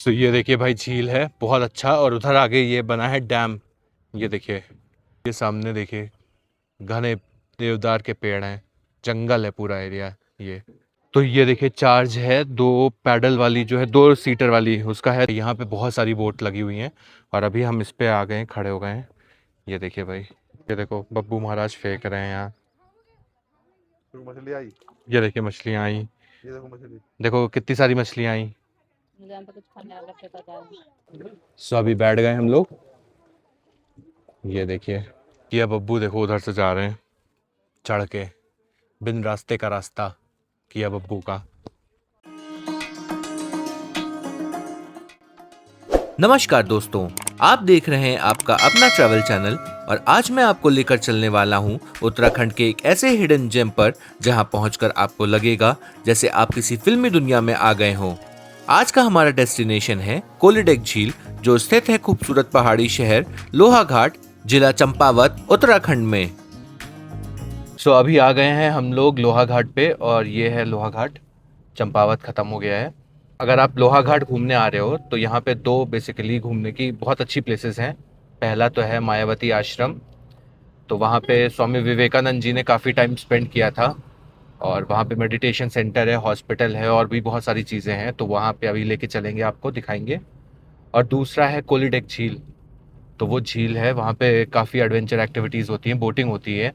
तो ये देखिए भाई, झील है बहुत अच्छा। और उधर आगे ये बना है डैम। ये देखिए, ये सामने देखिए, घने देवदार के पेड़ हैं, जंगल है पूरा एरिया ये। तो ये देखिए, चार्ज है दो पैडल वाली, जो है 2 सीटर वाली, उसका है। यहाँ पे बहुत सारी बोट लगी हुई हैं और अभी हम इस पे आ गए हैं, खड़े हो गए हैं। ये देखिए भाई, ये देखो बब्बू महाराज फेंक रहे हैं यहाँ। मछली आई। ये देखिए मछलियाँ आई, ये देखो मछली। देखो कितनी सारी मछलियाँ आई। सो अभी बैठ गए हम लोग। ये देखिए, ये बब्बू देखो उधर से जा रहे हैं चढ़ के, बिन रास्ते का रास्ता किया बब्बू का। नमस्कार दोस्तों, आप देख रहे हैं आपका अपना ट्रैवल चैनल और आज मैं आपको लेकर चलने वाला हूं उत्तराखंड के एक ऐसे हिडन जेम पर जहां पहुंचकर आपको लगेगा जैसे आप किसी फिल्मी दुनिया में आ गए हों। आज का हमारा डेस्टिनेशन है कोलिडेक झील, जो स्थित है खूबसूरत पहाड़ी शहर लोहाघाट, जिला चंपावत, उत्तराखंड में। सो अभी आ गए हैं हम लोग लोहाघाट पे, और ये है लोहाघाट। चंपावत ख़त्म हो गया है। अगर आप लोहाघाट घूमने आ रहे हो तो यहाँ पे दो बेसिकली घूमने की बहुत अच्छी प्लेसेस हैं। पहला तो है मायावती आश्रम। तो वहाँ पे स्वामी विवेकानंद जी ने काफ़ी टाइम स्पेंड किया था, और वहाँ पे मेडिटेशन सेंटर है, हॉस्पिटल है, और भी बहुत सारी चीज़ें हैं। तो वहाँ पे अभी लेके चलेंगे, आपको दिखाएंगे। और दूसरा है कोलिडेक झील। तो वो झील है, वहाँ पे काफ़ी एडवेंचर एक्टिविटीज़ होती हैं, बोटिंग होती है।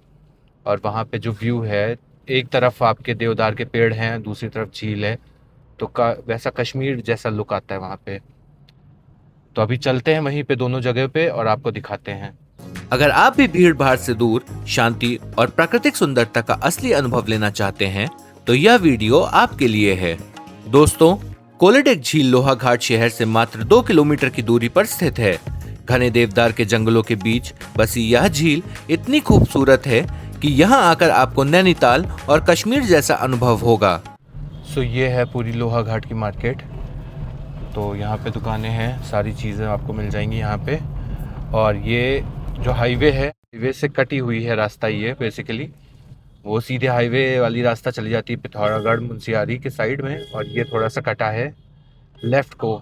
और वहाँ पे जो व्यू है, एक तरफ आपके देवदार के पेड़ हैं, दूसरी तरफ झील है। तो का वैसा कश्मीर जैसा लुक आता है वहाँ पे। तो अभी चलते हैं वहीं पे, दोनों जगह पे, और आपको दिखाते हैं। अगर आप भी भीड़ भाड़ से दूर शांति और प्राकृतिक सुंदरता का असली अनुभव लेना चाहते हैं तो यह वीडियो आपके लिए है। दोस्तों, कोलिडेक झील लोहाघाट शहर से मात्र 2 किलोमीटर की दूरी पर स्थित है। घने देवदार के जंगलों के बीच बसी यह झील इतनी खूबसूरत है कि यहाँ आकर आपको नैनीताल और कश्मीर जैसा अनुभव होगा। सो ये है पूरी लोहाघाट की मार्केट। तो यहाँ पे दुकानें हैं, सारी चीज़ें आपको मिल जाएंगी यहाँ पे। और ये जो हाईवे है, हाईवे से कटी हुई है रास्ता ये बेसिकली। वो सीधे हाईवे वाली रास्ता चली जाती है पिथौरागढ़ मुंशियारी के साइड में, और ये थोड़ा सा कटा है लेफ़्ट को।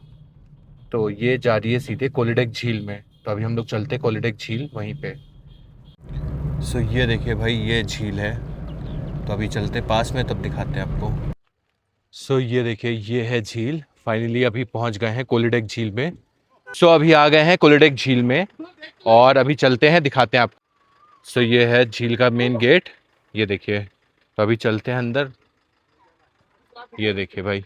तो ये जा रही है सीधे कोलिडेक झील में। तो अभी हम लोग चलते कोलिडेक झील वहीं पे। सो ये देखिए भाई, ये झील है। तो अभी चलते पास में, तब दिखाते हैं आपको। सो ये देखिए, ये है झील। फाइनली अभी पहुंच गए हैं कोलिडेक झील में। सो अभी आ गए हैं कोलिडेक झील में, और अभी चलते हैं, दिखाते हैं आपको। सो ये है झील का मेन गेट, ये देखिए। तो अभी चलते हैं अंदर। ये देखिए भाई,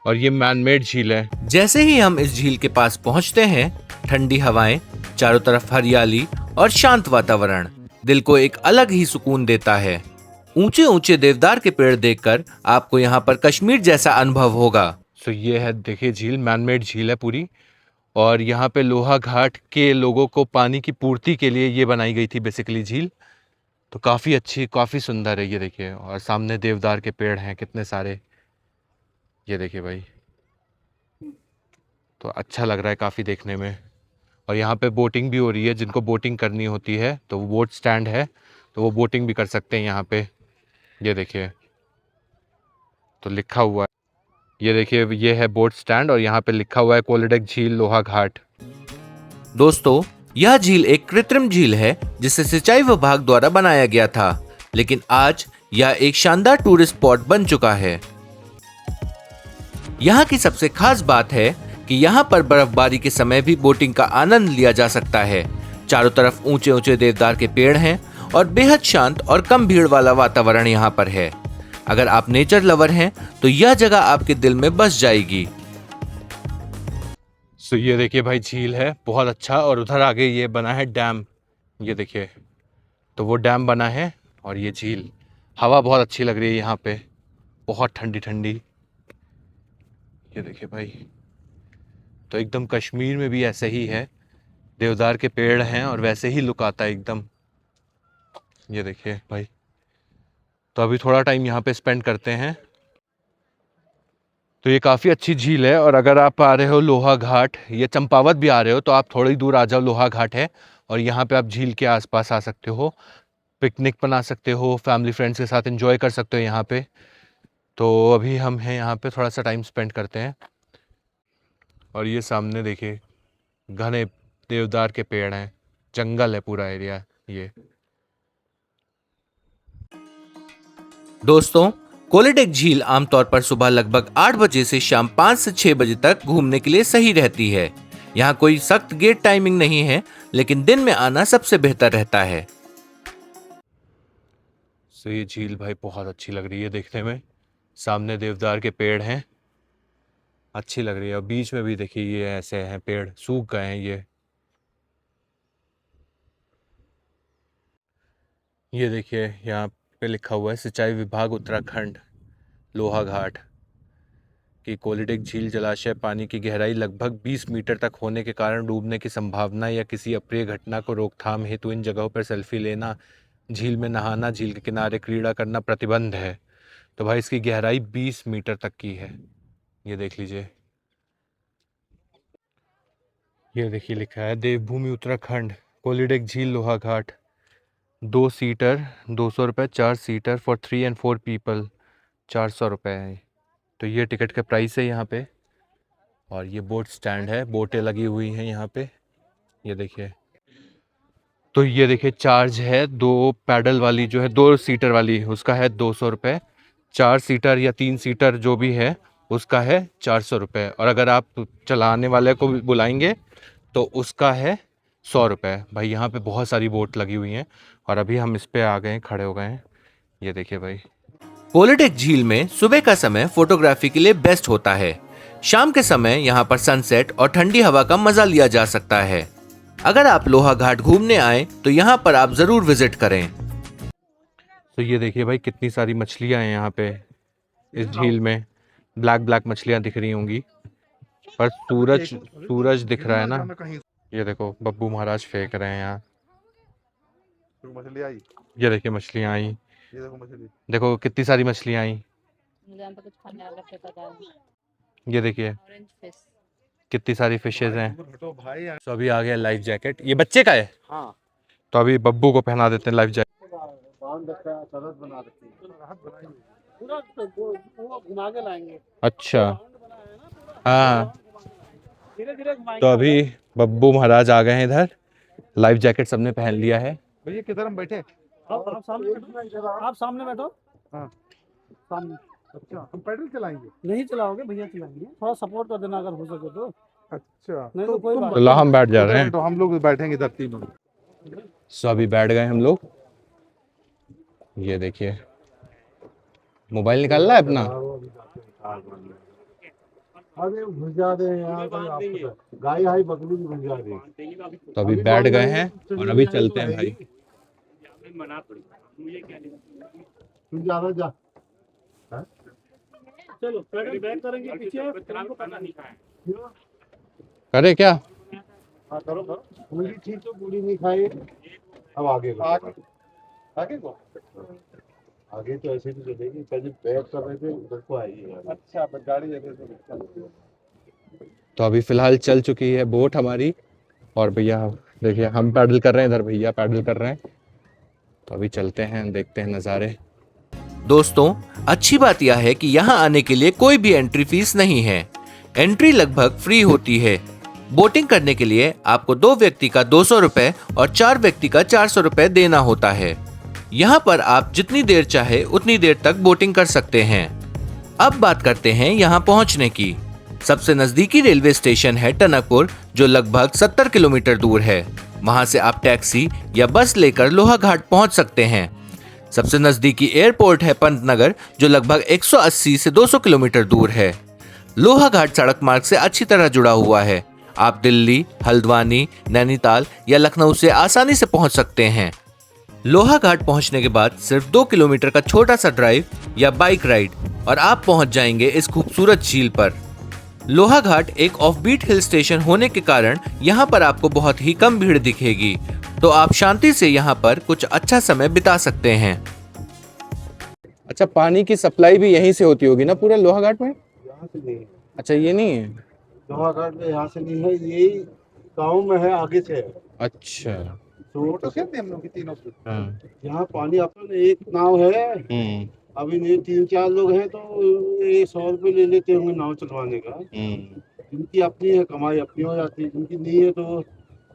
और ये मैन मेड झील है। जैसे ही हम इस झील के पास पहुंचते हैं, ठंडी हवाएं, चारों तरफ हरियाली और शांत वातावरण दिल को एक अलग ही सुकून देता है। ऊंचे ऊंचे देवदार के पेड़ देखकर आपको यहाँ पर कश्मीर जैसा अनुभव होगा। सो ये है, देखिए झील, मैन मेड झील है पूरी। और यहाँ पे लोहाघाट के लोगों को पानी की पूर्ति के लिए ये बनाई गई थी बेसिकली झील। तो काफ़ी अच्छी, काफ़ी सुंदर है ये देखिए। और सामने देवदार के पेड़ हैं कितने सारे, ये देखिए भाई। तो अच्छा लग रहा है काफ़ी देखने में। और यहाँ पे बोटिंग भी हो रही है, जिनको बोटिंग करनी होती है तो वो बोट स्टैंड है, तो वो बोटिंग भी कर सकते हैं यहाँ पे। ये देखिए, तो लिखा हुआ है, ये देखिए, ये है बोट स्टैंड, और यहाँ पे लिखा हुआ है कोलिडेक झील लोहाघाट। दोस्तों, यह झील एक कृत्रिम झील है जिसे सिंचाई विभाग द्वारा बनाया गया था, लेकिन आज यह एक शानदार टूरिस्ट स्पॉट बन चुका है। यहाँ की सबसे खास बात है कि यहाँ पर बर्फबारी के समय भी बोटिंग का आनंद लिया जा सकता है। चारों तरफ ऊंचे ऊंचे देवदार के पेड़ हैं और बेहद शांत और कम भीड़ वाला वातावरण यहाँ पर है। अगर आप नेचर लवर हैं तो यह जगह आपके दिल में बस जाएगी। सो ये देखिए भाई, झील है बहुत अच्छा। और उधर आगे ये बना है डैम, ये देखिए। तो वो डैम बना है, और ये झील। हवा बहुत अच्छी लग रही है यहाँ पे, बहुत ठंडी ठंडी। ये देखिए भाई, तो एकदम कश्मीर में भी ऐसे ही है, देवदार के पेड़ हैं और वैसे ही लुक आता है एकदम। ये देखिए भाई, तो अभी थोड़ा टाइम यहाँ पे स्पेंड करते हैं। तो ये काफ़ी अच्छी झील है। और अगर आप आ रहे हो लोहाघाट या चंपावत भी आ रहे हो तो आप थोड़ी दूर आ जाओ, लोहाघाट है। और यहाँ पे आप झील के आसपास आ सकते हो, पिकनिक बना सकते हो, फैमिली फ्रेंड्स के साथ एंजॉय कर सकते हो यहाँ पे। तो अभी हम हैं यहाँ पे, थोड़ा सा टाइम स्पेंड करते हैं। और ये सामने देखिए घने देवदार के पेड़ हैं, जंगल है पूरा एरिया ये। दोस्तों, कोलिडेक झील आमतौर पर सुबह लगभग 8 बजे से शाम 5 से 6 बजे तक घूमने के लिए सही रहती है। यहाँ कोई सख्त गेट टाइमिंग नहीं है, लेकिन दिन में आना सबसे बेहतर रहता है। तो ये झील भाई बहुत अच्छी लग रही है देखने में, सामने देवदार के पेड़ हैं, अच्छी लग रही है। और बीच में भी देखिए ये ऐसे हैं पेड़, सूख गए हैं ये देखिए यहाँ पे लिखा हुआ है सिंचाई विभाग उत्तराखंड लोहाघाट कि कोलिडेक झील जलाशय पानी की गहराई लगभग 20 मीटर तक होने के कारण डूबने की संभावना या किसी अप्रिय घटना को रोकथाम हेतु इन जगहों पर सेल्फी लेना, झील में नहाना, झील के किनारे क्रीड़ा करना प्रतिबंध है। तो भाई इसकी गहराई 20 मीटर तक की है, ये देख लीजिए। ये देखिए लिखा है देवभूमि उत्तराखंड कोलिडेक झील लोहाघाट, 2 सीटर 200 रुपये, 4 सीटर फॉर 3 and 4 पीपल 400 रुपये है। तो ये टिकट का प्राइस है यहाँ पे। और ये बोट स्टैंड है, बोटें लगी हुई हैं यहाँ पे, ये देखिए। तो ये देखिए चार्ज है 2 पैडल वाली जो है 2 सीटर वाली, उसका है 200 रुपये, 4 सीटर या 3 सीटर जो भी है उसका है 400 रुपये। और अगर आप चलाने वाले को बुलाएंगे तो उसका है 100 रुपये। भाई यहाँ पे बहुत सारी बोट लगी हुई हैं और अभी हम इस पे आ गए हैं, खड़े हो गए हैं, ये देखिए भाई। कोलिडेक झील में सुबह का समय फोटोग्राफी के लिए बेस्ट होता है। शाम के समय यहाँ पर सनसेट और ठंडी हवा का मजा लिया जा सकता है। अगर आप लोहाघाट घूमने आए तो यहाँ पर आप जरूर विजिट करें। तो ये देखिए भाई कितनी सारी मछलियाँ हैं यहाँ पे इस झील में, ब्लैक मछलियाँ दिख रही होंगी, पर सूरज दिख रहा है ना। ये देखो बब्बू महाराज फेंक रहे हैं यहाँ, मछली आई, ये देखिए मछलियाँ आई, ये देखो मछली, देखो कितनी सारी मछलियाँ आई। ये देखिए कितनी सारी फिशेज हैं। तो अभी आ गया लाइफ जैकेट, ये बच्चे का है। हाँ। तो अभी बब्बू को पहना देते हैं लाइफ जैकेट। अच्छा हाँ, तो अभी बब्बू महाराज आ गए हैं इधर, लाइफ जैकेट सबने पहन लिया है। भैया किधर हम बैठे? आप सामने बैठो। हाँ सामने। अच्छा, हम पैडल चलाएंगे? नहीं चलाओगे, भैया चलाएंगे, थोड़ा सपोर्ट कर देना अगर हो सके तो। अच्छा, नहीं तो कोई बात तो ला हम बैठ जा रहे हैं, तो हम लोग बैठेंगे इधर तीनों। सो अभी बैठ गए हम लोग। ये देखिए मोबाइल निकाल रहा है अपना। अरे भुजा दे यार, गाय आई बकरी भी भुजा दे। तो अभी बैठ गए हैं और अभी चलते हैं भाई। तू ज्यादा जा। चलो पैडल बैक करेंगे पीछे। करे क्या? हाँ करो करो। पूरी ठीक तो पूरी नहीं खाई। अब आगे आगे को आगे तो ऐसे भी चलेगी, पहले बैक कर रहे थे उधर को आइए। अच्छा गाड़ी जैसे। तो अभी फिलहाल चल चुकी है बोट हमारी, और भैया देखिए हम पैडल कर रहे हैं, इधर भैया पैडल कर रहे हैं। तो अभी चलते हैं, देखते हैं नज़ारे। दोस्तों, अच्छी बात यह है कि यहाँ आने के लिए कोई भी एंट्री फीस नहीं है। एंट्री लगभग फ्री होती है। बोटिंग करने के लिए आपको 2 व्यक्ति का 200 रुपए और 4 व्यक्ति का 400 रुपए देना होता है। यहाँ पर आप जितनी देर चाहे उतनी देर तक बोटिंग कर सकते हैं। अब बात करते हैं यहाँ पहुँचने की। सबसे नजदीकी रेलवे स्टेशन है टनकपुर, जो लगभग 70 किलोमीटर दूर है। वहाँ से आप टैक्सी या बस लेकर लोहाघाट पहुँच सकते हैं। सबसे नजदीकी एयरपोर्ट है पंतनगर, जो लगभग 180 से 200 किलोमीटर दूर है। लोहाघाट सड़क मार्ग से अच्छी तरह जुड़ा हुआ है। आप दिल्ली, हल्द्वानी, नैनीताल या लखनऊ से आसानी से पहुंच सकते हैं। लोहाघाट पहुंचने के बाद सिर्फ 2 किलोमीटर का छोटा सा ड्राइव या बाइक राइड और आप पहुंच जाएंगे इस खूबसूरत झील पर। लोहाघाट एक ऑफबीट हिल स्टेशन होने के कारण यहाँ पर आपको बहुत ही कम भीड़ दिखेगी, तो आप शांति से यहाँ पर कुछ अच्छा समय बिता सकते हैं। अच्छा, पानी की सप्लाई भी यहीं से होती होगी ना पूरा लोहाघाट में? यहाँ से नहीं है। अच्छा, ये नहीं है लोहाघाट में, यहाँ से नहीं है, यही गाँव में है, आगे से है। अच्छा। तो खेलते हम लोग की तीनों से। हाँ। यहाँ पानी अपन एक नाव है, अभी नहीं 3-4 लोग हैं तो ये 100 रुपये ले लेते होंगे नाव चलवाने का। जिनकी अपनी है कमाई अपनी हो जाती है, जिनकी नहीं है तो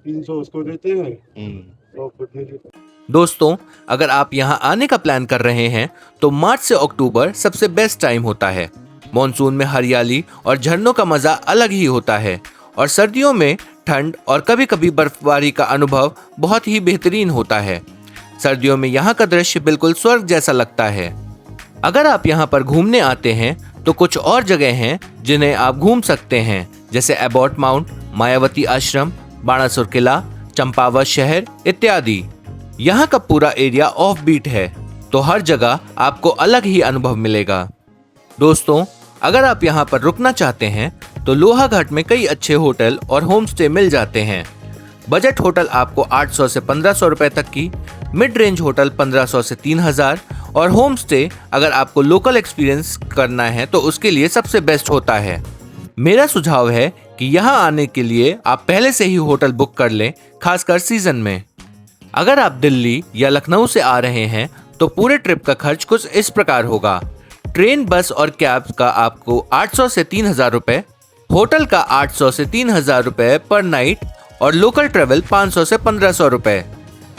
300 उसको देते हैं, 100 खुद नहीं देते। दोस्तों, अगर आप यहां आने का प्लान कर रहे हैं तो मार्च से अक्टूबर सबसे बेस्ट टाइम होता है। मॉनसून में हरियाली और झरनों का मजा अलग ही होता है और सर्दियों में ठंड और कभी कभी बर्फबारी का अनुभव बहुत ही बेहतरीन होता है। सर्दियों में यहाँ का दृश्य बिल्कुल स्वर्ग जैसा लगता है। अगर आप यहाँ पर घूमने आते हैं तो कुछ और जगह हैं जिन्हें आप घूम सकते हैं, जैसे एबॉट माउंट, मायावती आश्रम, बाणासुर किला, चंपावत शहर इत्यादि। यहाँ का पूरा एरिया ऑफ बीट है, तो हर जगह आपको अलग ही अनुभव मिलेगा। दोस्तों, अगर आप यहाँ पर रुकना चाहते हैं तो लोहाघाट में कई अच्छे होटल और होम स्टे मिल जाते हैं। बजट होटल आपको 800 से 1500 रुपए तक की, मिड रेंज होटल 1500 से 3000 और होम स्टे अगर आपको लोकल एक्सपीरियंस करना है तो उसके लिए सबसे बेस्ट होता है। मेरा सुझाव है कि यहाँ आने के लिए आप पहले से ही होटल बुक कर लें, खासकर सीजन में। अगर आप दिल्ली या लखनऊ से आ रहे हैं तो पूरे ट्रिप का खर्च कुछ इस प्रकार होगा। ट्रेन, बस और कैब का आपको 800 से 3000 रुपए, होटल का 800 से 3000 रुपए पर नाइट और लोकल ट्रेवल 500 से 1500 रुपए।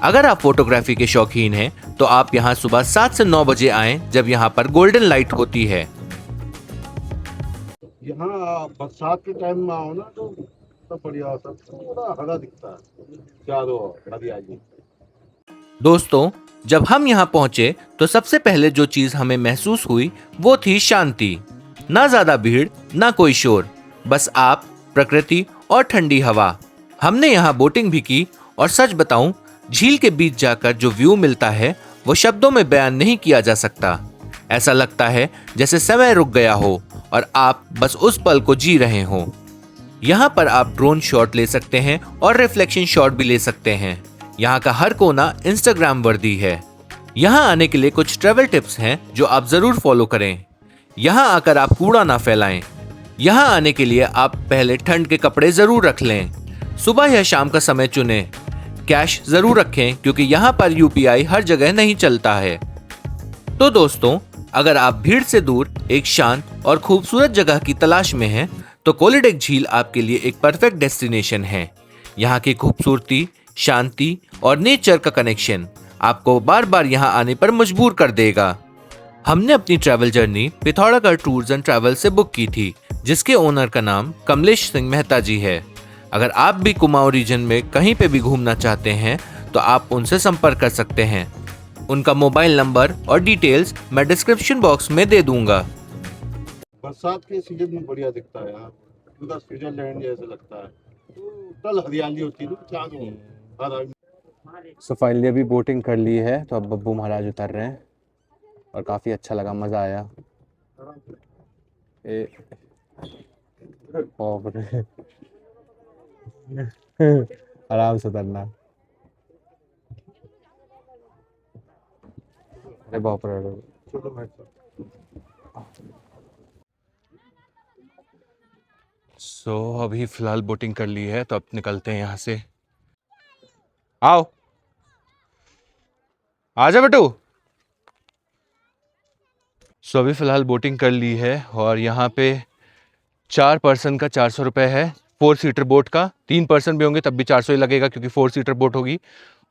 अगर आप फोटोग्राफी के शौकीन हैं तो आप यहाँ सुबह 7 से 9 बजे आएं, जब यहाँ पर गोल्डन लाइट होती है। यहाँ बरसात के टाइम में आओ ना तो सब बढ़िया होता है, पूरा हरा दिखता है, चारों ओर हरियाली। दोस्तों, जब हम यहाँ पहुंचे तो सबसे पहले जो चीज हमें महसूस हुई वो थी शांति। ना ज्यादा भीड़, ना कोई शोर, बस आप, प्रकृति और ठंडी हवा। हमने यहाँ बोटिंग भी की और सच बताऊं, झील के बीच जाकर जो व्यू मिलता है वो शब्दों में बयान नहीं किया जा सकता। ऐसा लगता है जैसे समय रुक गया हो और आप बस उस पल को जी रहे हो। यहाँ पर आप ड्रोन शॉट ले सकते हैं और रिफ्लेक्शन शॉट भी ले सकते हैं। यहाँ का हर कोना इंस्टाग्राम वर्दी है। यहाँ आने के लिए कुछ ट्रैवल टिप्स हैं जो आप जरूर फॉलो करें। यहाँ आकर आप कूड़ा ना फैलाएं। यहाँ आने के लिए आप पहले ठंड के कपड़े जरूर रख लें। सुबह या शाम का समय चुनें। कैश जरूर रखें क्योंकि यहाँ पर यूपीआई हर जगह नहीं चलता है। तो दोस्तों, अगर आप भीड़ से दूर एक शांत और खूबसूरत जगह की तलाश में हैं तो कोलिडेक झील आपके लिए एक परफेक्ट डेस्टिनेशन है। यहाँ की खूबसूरती, शांति और नेचर का कनेक्शन आपको बार बार यहाँ आने पर मजबूर कर देगा। हमने अपनी travel journey Pithoragarh tours and travel से बुक की थी, जिसके ओनर का नाम कमलेश सिंह मेहता जी है। अगर आप भी कुमाऊं रीजन में कहीं पे भी घूमना चाहते हैं तो आप उनसे संपर्क कर सकते हैं। उनका मोबाइल नंबर और डिटेल्स मैं डिस्क्रिप्शन बॉक्स में दे दूंगा। बरसात के सीजन में बढ़िया दिखता है, यहाँ पूरा स्विट्जरलैंड जैसा लगता है, टोटल हरियाली होती है चारों ओर। सो फाइनली अभी बोटिंग कर ली है तो अब बब्बू महाराज उतर रहे हैं और काफ़ी अच्छा लगा, मज़ा आया। बाप रे, आराम से उतरना। अरे बाप रे। सो अभी फिलहाल बोटिंग कर ली है तो अब निकलते हैं यहाँ से। आओ, आजा बेटू। सो अभी फ़िलहाल बोटिंग कर ली है और यहाँ पे 4 पर्सन का 400 रुपये है। 4 सीटर बोट का, 3 पर्सन भी होंगे तब भी 400 ही लगेगा क्योंकि 4 सीटर बोट होगी,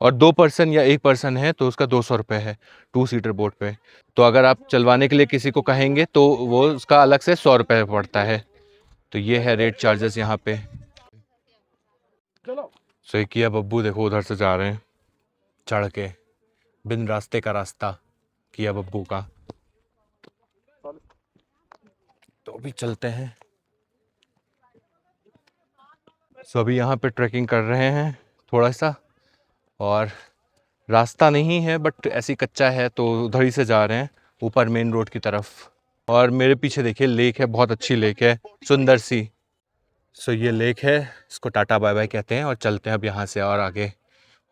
और 2 पर्सन या 1 पर्सन है तो उसका 200 रुपये है 2 सीटर बोट पे। तो अगर आप चलवाने के लिए किसी को कहेंगे तो वो उसका अलग से 100 रुपये पड़ता है। तो ये है रेट चार्जेस यहाँ पे। सो एक किया बब्बू देखो उधर से जा रहे हैं चढ़ के, बिन रास्ते का रास्ता किया बब्बू का। तो अभी चलते हैं। सो अभी यहाँ पे ट्रैकिंग कर रहे हैं थोड़ा सा, और रास्ता नहीं है बट ऐसी कच्चा है तो उधर ही से जा रहे हैं ऊपर मेन रोड की तरफ। और मेरे पीछे देखिए लेक है, बहुत अच्छी लेक है, सुंदर सी। सो ये लेक है, इसको टाटा बाय बाय कहते हैं। और चलते हैं अब यहाँ से और आगे,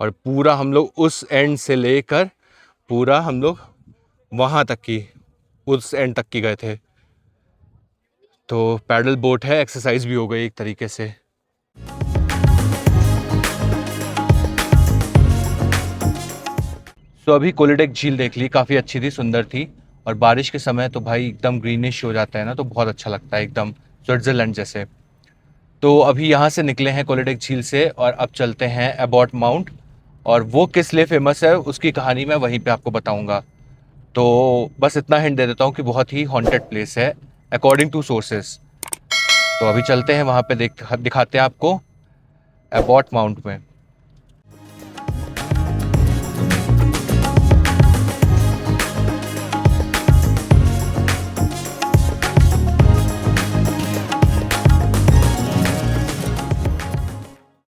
और पूरा हम लोग उस एंड से लेकर पूरा हम लोग वहाँ तक की, उस एंड तक की गए थे। तो पैडल बोट है, एक्सरसाइज भी हो गई एक तरीके से। तो अभी कोलिडेक झील देख ली, काफ़ी अच्छी थी, सुंदर थी। और बारिश के समय तो भाई एकदम ग्रीनिश हो जाता है ना, तो बहुत अच्छा लगता है, एकदम स्विट्ज़रलैंड जैसे। तो अभी यहाँ से निकले हैं कोलोडेक झील से और अब चलते हैं एबॉट माउंट, और वो किस लिए फेमस है उसकी कहानी मैं वहीं पे आपको बताऊंगा। तो बस इतना हिंट दे देता हूँ कि बहुत ही हॉन्टेड प्लेस है अकॉर्डिंग टू सोर्सेस। तो अभी चलते हैं वहाँ पे दिखाते हैं आपको एबॉट माउंट में।